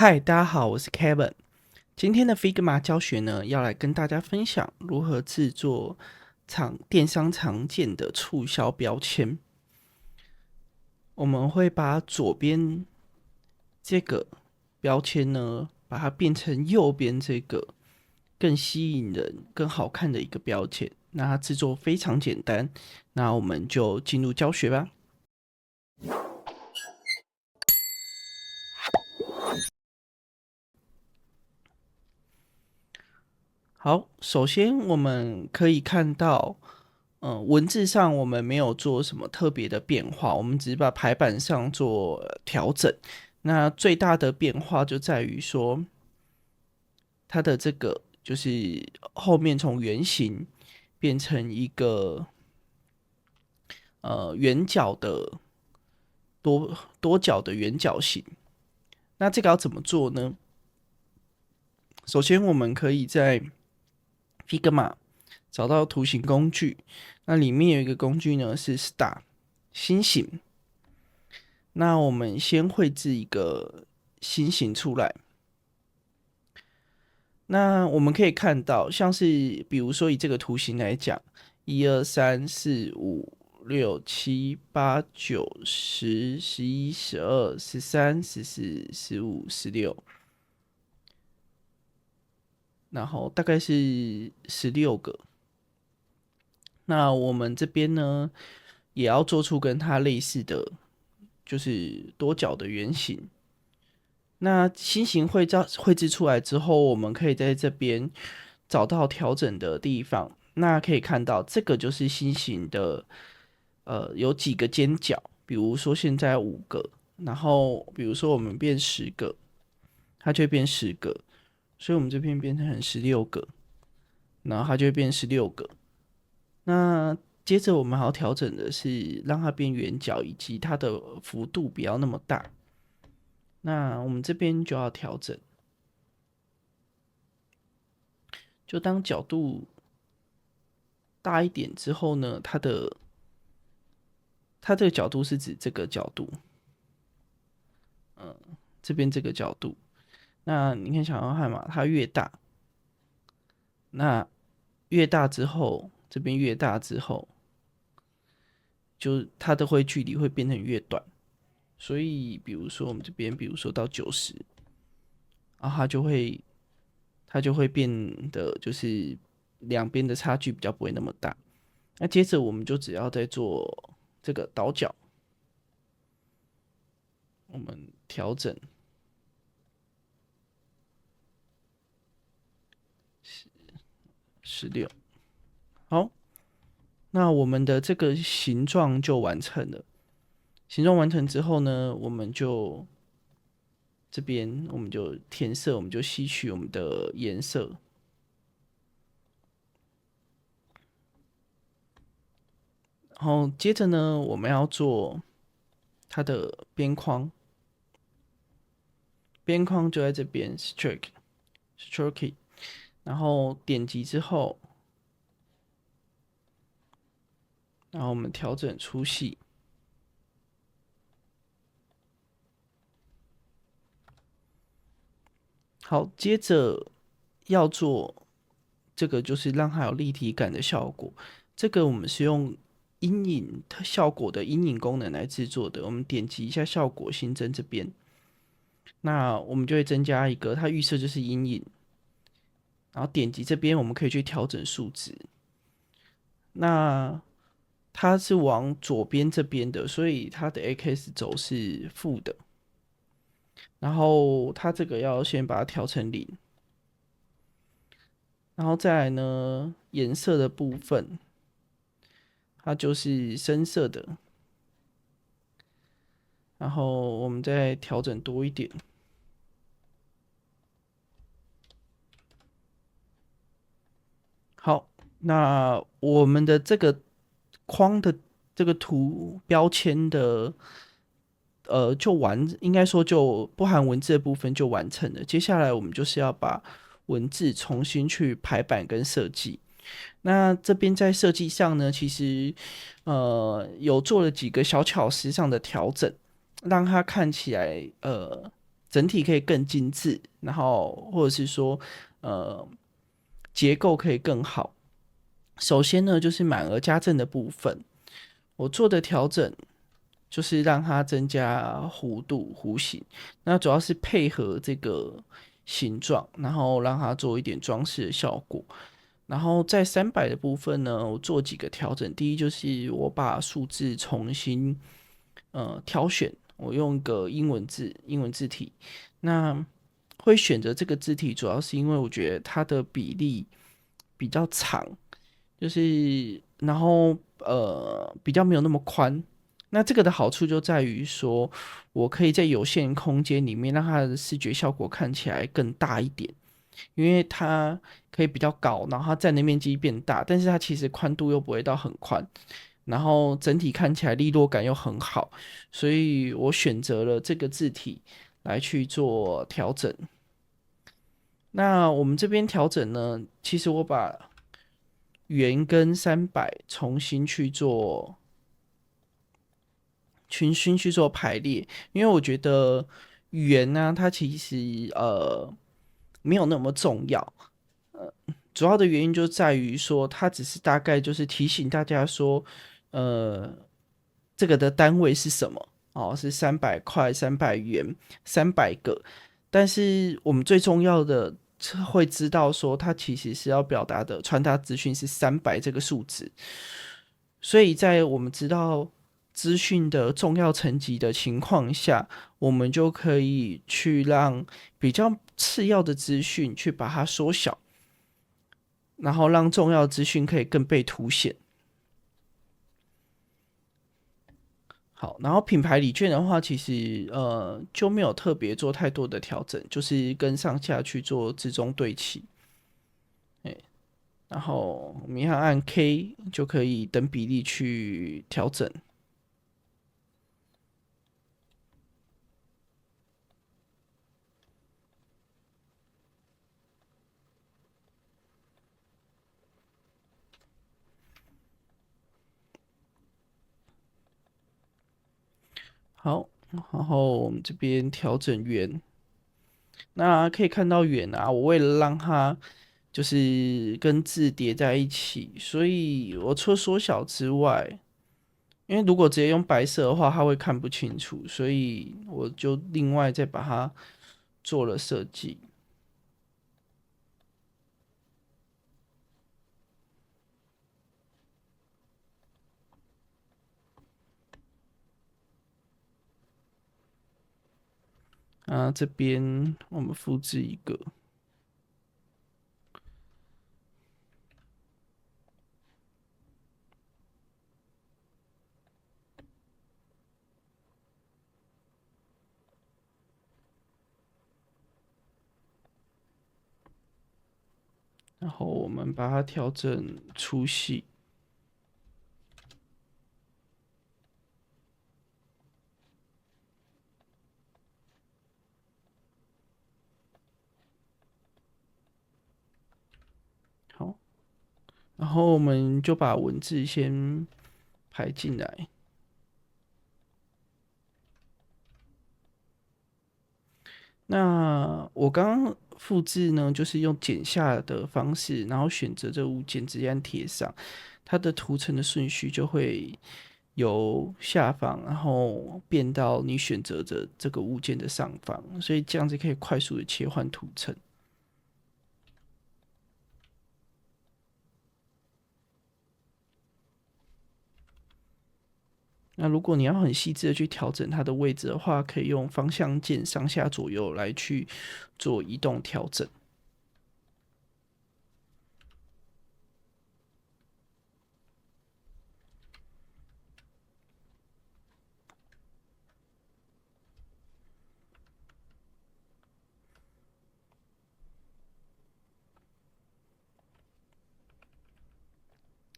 嗨，大家好，我是 Kevin。今天的 Figma 教學呢，要來跟大家分享如何製作電商常見的促銷標籤。我們會把左邊這個標籤呢，把它變成右邊這個更吸引人、更好看的一個標籤。那它製作非常簡單，那我們就進入教學吧。好，首先我們可以看到，文字上我們沒有做什麼特別的變化，我們只是把排版上做調整。那最大的變化就在於說，它的這個就是後面從圓形變成一個圓角的多角的圓角形。那這個要怎麼做呢？首先我們可以在Figma 找到圖形工具，那裡面有一個工具呢是 Star 心形。那我們先繪製一個心形出來。那我們可以看到，像是比如說以這個圖形來講，1、2、3、4、5、6、7、8、9、10、11、12、13、14、15、16。然後大概是16個。那我們這邊呢，也要做出跟它類似的，就是多角的圓形。那心形繪製出來之後，我們可以在這邊找到調整的地方。那可以看到，這個就是心形的，有幾個尖角，比如說現在5個，然後比如說我們變10個，它就會變10個。所以我們這邊變成16個，然後它就會變16個。那接着我們還要調整的是讓它變圓角，以及它的幅度不要那麼大。那我們這邊就要調整，就當角度大一點之後呢，它這個角度是指這個角度，這邊這個角度。那你看小號漢碼，它越大，那越大之後，這邊越大之後，就它的距離會變成越短。所以，比如說我們這邊，比如說到90，然後它就會變得就是兩邊的差距比較不會那麼大。那接着我們就只要再做這個倒角，我們調整。16，好，那我們的這個形狀就完成了。形狀完成之後呢，我們就這邊我們就填色，我們就吸取我們的顏色。然後接着呢，我們要做它的邊框，邊框就在這邊 stroke。然後點擊之後，然後我們調整粗細。好，接着要做這個，就是讓它有立體感的效果。這個我們是用陰影效果的陰影功能來制作的。我們點擊一下效果，新增這邊，那我們就會增加一個，它預設就是陰影。然後點擊這邊，我們可以去調整數值。那它是往左邊這邊的，所以它的 x 軸是負的。然後它這個要先把它調成0。然後再來呢，顏色的部分，它就是深色的。然後我們再調整多一點。好，那我們的這個框的這個圖標籤的，應該說就不含文字的部分就完成了。接下來我們就是要把文字重新去排版跟設計。那這邊在設計上呢，其實有做了幾個小巧思上的調整，讓它看起來整體可以更精緻，然後或者是說結構可以更好。首先呢，就是滿額加正的部分，我做的調整就是讓它增加弧度、弧形，那主要是配合這個形狀，然後讓它做一點裝飾的效果。然後在300的部分呢，我做幾個調整。第一就是我把數字重新挑選，我用一個英文字體。那會選擇這個字體，主要是因為我覺得它的比例比較長，就是然後比較沒有那麼寬。那這個的好處就在於說，我可以在有限空間裡面讓它的視覺效果看起來更大一點，因為它可以比較高，然後它占的面積變大，但是它其實寬度又不會到很寬，然後整體看起來利落感又很好，所以我選擇了這個字體來去做調整。那我們這邊調整呢，其實我把圓跟300重新去做排列，因為我覺得圓呢，它其實沒有那麼重要，主要的原因就在於說，它只是大概就是提醒大家說，這個的單位是什麼哦，是300塊、300元、300個，但是我們最重要的會知道說，它其實是要表達的傳達資訊是300這個數字，所以在我們知道資訊的重要層級的情況下，我們就可以去讓比較次要的資訊去把它縮小，然後讓重要資訊可以更被凸顯。好，然後品牌禮券的話，其實就沒有特別做太多的調整，就是跟上下去做置中對齊。然後我們按 K 就可以等比例去調整。好，然後我們這邊調整圓，那可以看到圓啊，我為了讓它就是跟字疊在一起，所以我除了縮小之外，因為如果直接用白色的話，它會看不清楚，所以我就另外再把它做了設計。這邊我們複製一個。然後我們把它調整粗細。好，然後我們就把文字先排進來。那我剛剛複製呢，就是用剪下的方式，然後選擇這個物件直接按貼上，它的圖層的順序就會由下方，然後變到你選擇的這個物件的上方，所以這樣子可以快速的切換圖層。那如果你要很細緻的去調整它的位置的話，可以用方向鍵上下左右來去做移動調整。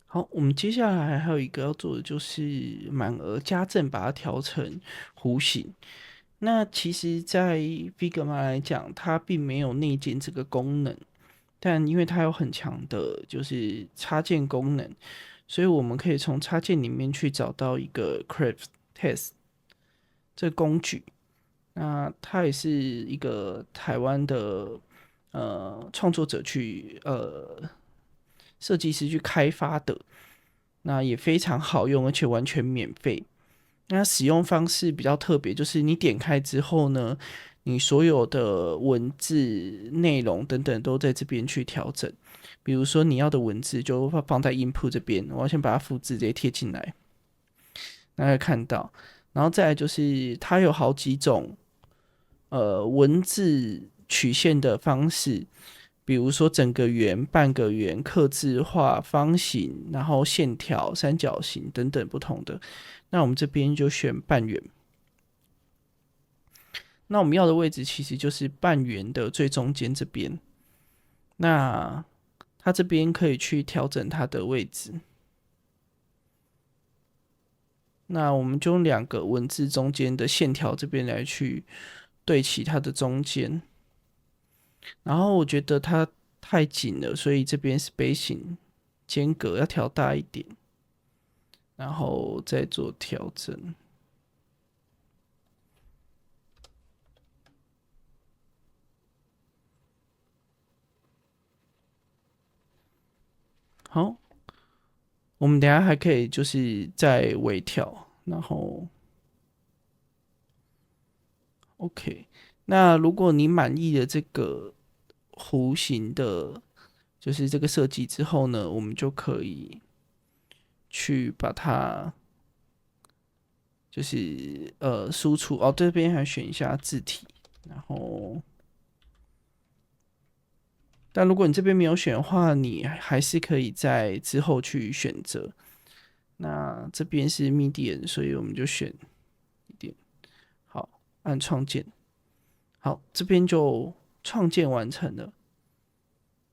好，我們接下來還有一個要做的就是滿額加正，把它調成弧形。那其實，在 Figma 來講，它並沒有內建這個功能，但因為它有很強的就是插件功能，所以我們可以從插件裡面去找到一個 Craft Text 這個工具。那他也是一個台灣的創作者去設計師去開發的，那也非常好用，而且完全免費。那使用方式比較特別，就是你點開之後呢，你所有的文字內容等等都在這邊去調整。比如說你要的文字就放在 input 這邊，我要先把它複製直接貼進來，大家看到。然後再來就是它有好幾種文字曲線的方式，比如說整個圓、半個圓、客製化、方形，然後線條、三角形等等不同的。那我們這邊就選半圓。那我們要的位置其實就是半圓的最中間這邊。那它這邊可以去調整它的位置。那我們就用兩個文字中間的線條這邊來去對齊它的中間。然後我覺得它太緊了，所以這邊 spacing 間隔要調大一點，然後再做調整。好，我們等一下還可以就是再微調，然後 OK。那如果你滿意了這個弧形的，就是這個設計之後呢，我們就可以去把它就是輸出哦，這邊還選一下字體，然後。但如果你這邊沒有選的話，你還是可以在之後去選擇。那這邊是 medium， 所以我們就選一點。好，按創建。好，這邊就創建完成了。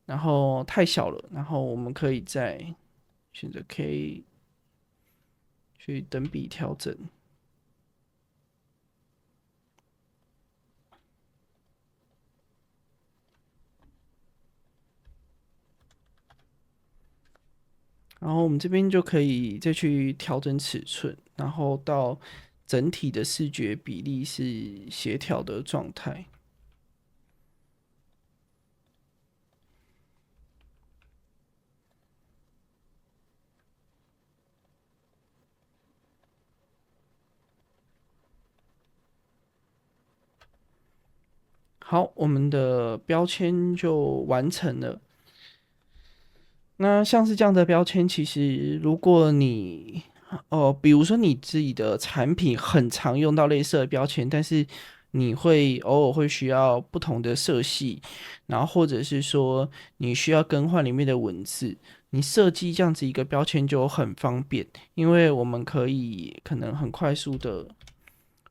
然後太小了，然後我們可以再選擇 K 去等比調整。然後我们這邊就可以再去調整尺寸，然後到整體的視覺比例是協調的狀態。好，我們的標籤就完成了。那像是這樣的標籤，其實如果你比如說你自己的產品很常用到類似的標籤，但是你會偶爾會需要不同的色系，然後或者是說你需要更換裡面的文字，你設計這樣子一個標籤就很方便，因為我們可能很快速的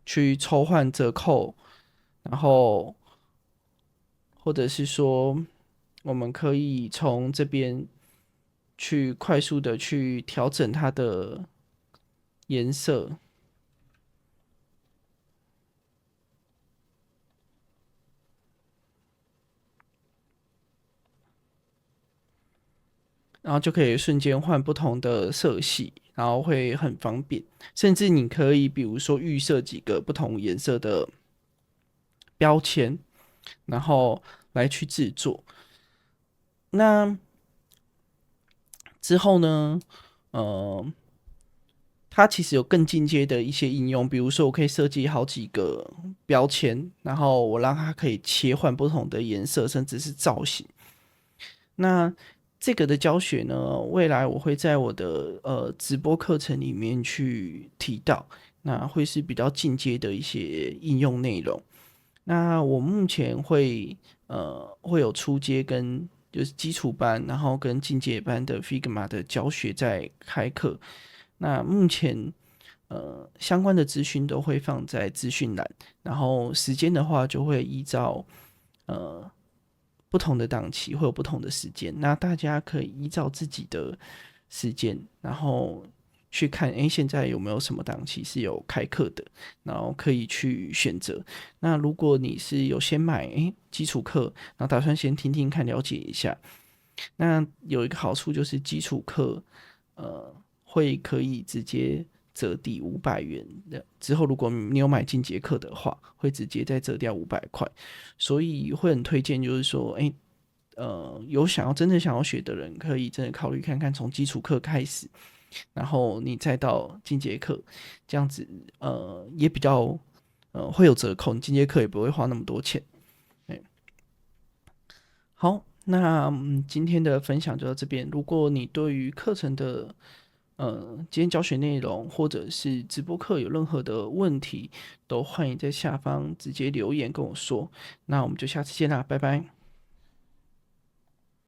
去抽換折扣，然後或者是說我們可以從這邊去快速的去調整它的顏色，然後就可以瞬間換不同的色系，然後會很方便。甚至你可以比如說預設幾個不同顏色的標籤，然後來去製作。那之後呢，它其實有更進階的一些應用，比如說我可以設計好幾個標籤，然後我讓它可以切換不同的顏色，甚至是造型。那這個的教學呢，未來我會在我的直播課程裡面去提到，那會是比較進階的一些應用內容。那我目前會有初階跟就是基礎班，然後跟進階班的 Figma 的教學在開課。那目前相關的資訊都會放在資訊欄，然後時間的話就會依照不同的檔期會有不同的時間，那大家可以依照自己的時間，然後去看現在有沒有什麼檔期是有開課的，然後可以去選擇。那如果你是有先買基礎課，然後打算先聽聽看了解一下，那有一個好處就是基礎課會可以直接折抵500元的。之後如果你有買進階課的話，會直接再折掉500塊，所以會很推薦，就是說，有真正想要學的人，可以真的考慮看看，從基礎課開始，然後你再到進階課，這樣子也比較會有折扣，你進階課也不會花那麼多錢。好，那今天的分享就到這邊。如果你對於課程的今天教學內容或者是直播課有任何的問題，都歡迎在下方直接留言跟我說。那我們就下次見啦，拜拜。